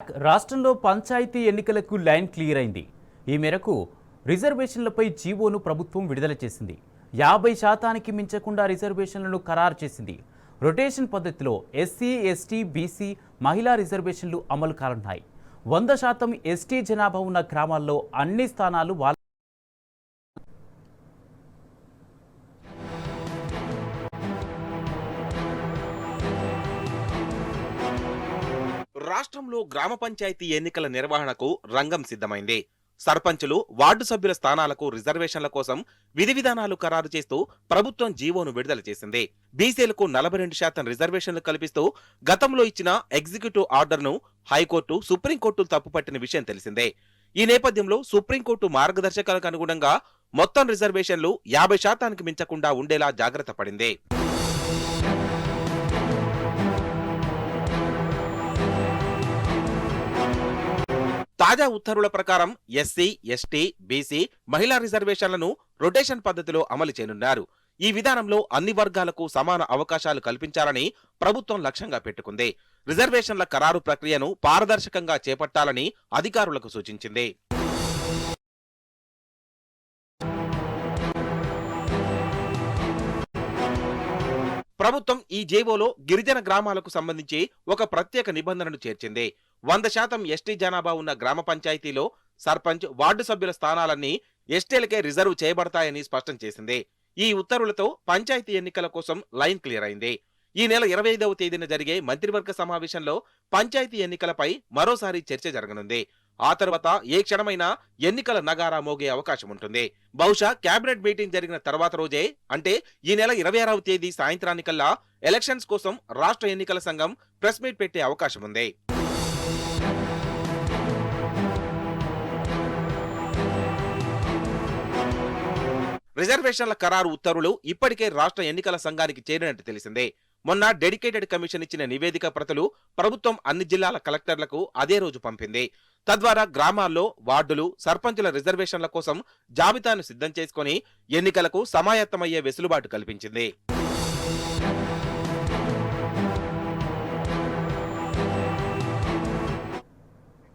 రాష్ట్రంలో పంచాయతీ ఎన్నికలకు line clear అయింది. ఈ మేరకు రిజర్వేషన్లపై జీవోను ప్రభుత్వం విడుదల చేసింది. 50% మించకుండా రిజర్వేషన్లను ఖరారు చేసింది. రొటేషన్ పద్ధతిలో ఎస్సీ, ఎస్టీ, బీసీ, మహిళా రిజర్వేషన్లు అమలు కానున్నాయి. 100% ఎస్టీ జనాభా ఉన్న గ్రామాల్లో అన్ని స్థానాలు రాష్ట్రంలో గ్రామ పంచాయతీ ఎన్నికల నిర్వహణకు రంగం సిద్ధమైంది. సర్పంచులు, వార్డు సభ్యుల స్థానాలకు రిజర్వేషన్ల కోసం విధి విధానాలు ఖరారు చేస్తూ ప్రభుత్వం జీవోను విడుదల చేసింది. బీసీలకు 42% రిజర్వేషన్లు కల్పిస్తూ గతంలో ఇచ్చిన ఎగ్జిక్యూటివ్ ఆర్డర్ను హైకోర్టు, సుప్రీంకోర్టు తప్పుపట్టిన విషయం తెలిసిందే. ఈ నేపథ్యంలో సుప్రీంకోర్టు మార్గదర్శకాలకు అనుగుణంగా మొత్తం రిజర్వేషన్లు 50% మించకుండా ఉండేలా జాగ్రత్త పడింది. తాజా ఉత్తర్వుల ప్రకారం ఎస్సీ, ఎస్టీ, బీసీ, మహిళా రిజర్వేషన్లను రొటేషన్ పద్ధతిలో అమలు చేయనున్నారు. ఈ విధానంలో అన్ని వర్గాలకు సమాన అవకాశాలు కల్పించాలని ప్రభుత్వం లక్ష్యంగా పెట్టుకుంది. రిజర్వేషన్ల ఖరారు ప్రక్రియను పారదర్శకంగా చేపట్టాలని అధికారులకు సూచించింది. ప్రభుత్వం ఈ జేవోలో గిరిజన గ్రామాలకు సంబంధించి ఒక ప్రత్యేక నిబంధనను చేర్చింది. 100% ఎస్టీ జనాభా ఉన్న గ్రామ పంచాయతీలో సర్పంచ్, వార్డు సభ్యుల స్థానాలన్నీ ఎస్టీలకే రిజర్వ్ చేయబడతాయని స్పష్టం చేసింది. ఈ ఉత్తర్వులతో పంచాయతీ ఎన్నికల కోసం లైన్ క్లియర్ అయింది. ఈ నెల 25వ తేదీన జరిగే మంత్రివర్గ సమావేశంలో పంచాయతీ ఎన్నికలపై మరోసారి చర్చ జరగనుంది. ఆ తర్వాత ఏ క్షణమైనా ఎన్నికల నగారా మోగే అవకాశం ఉంటుంది. బహుశా కేబినెట్ మీటింగ్ జరిగిన తర్వాత రోజే, అంటే ఈ నెల 26వ తేదీ సాయంత్రానికల్లా ఎలక్షన్స్ కోసం రాష్ట్ర ఎన్నికల సంఘం ప్రెస్ మీట్ పెట్టే అవకాశం ఉంది. రిజర్వేషన్ల ఖరారు ఉత్తర్వులు ఇప్పటికే రాష్ట్ర ఎన్నికల సంఘానికి చేరినట్టు తెలిసిందే. మొన్న డెడికేటెడ్ కమిషన్ ఇచ్చిన నివేదిక ప్రతులు ప్రభుత్వం అన్ని జిల్లాల కలెక్టర్లకు అదే రోజు పంపింది. తద్వారా గ్రామాల్లో వార్డులు, సర్పంచుల రిజర్వేషన్ల కోసం జాబితాను సిద్ధం చేసుకుని ఎన్నికలకు సమాయత్తమయ్యే వెసులుబాటు కల్పించింది.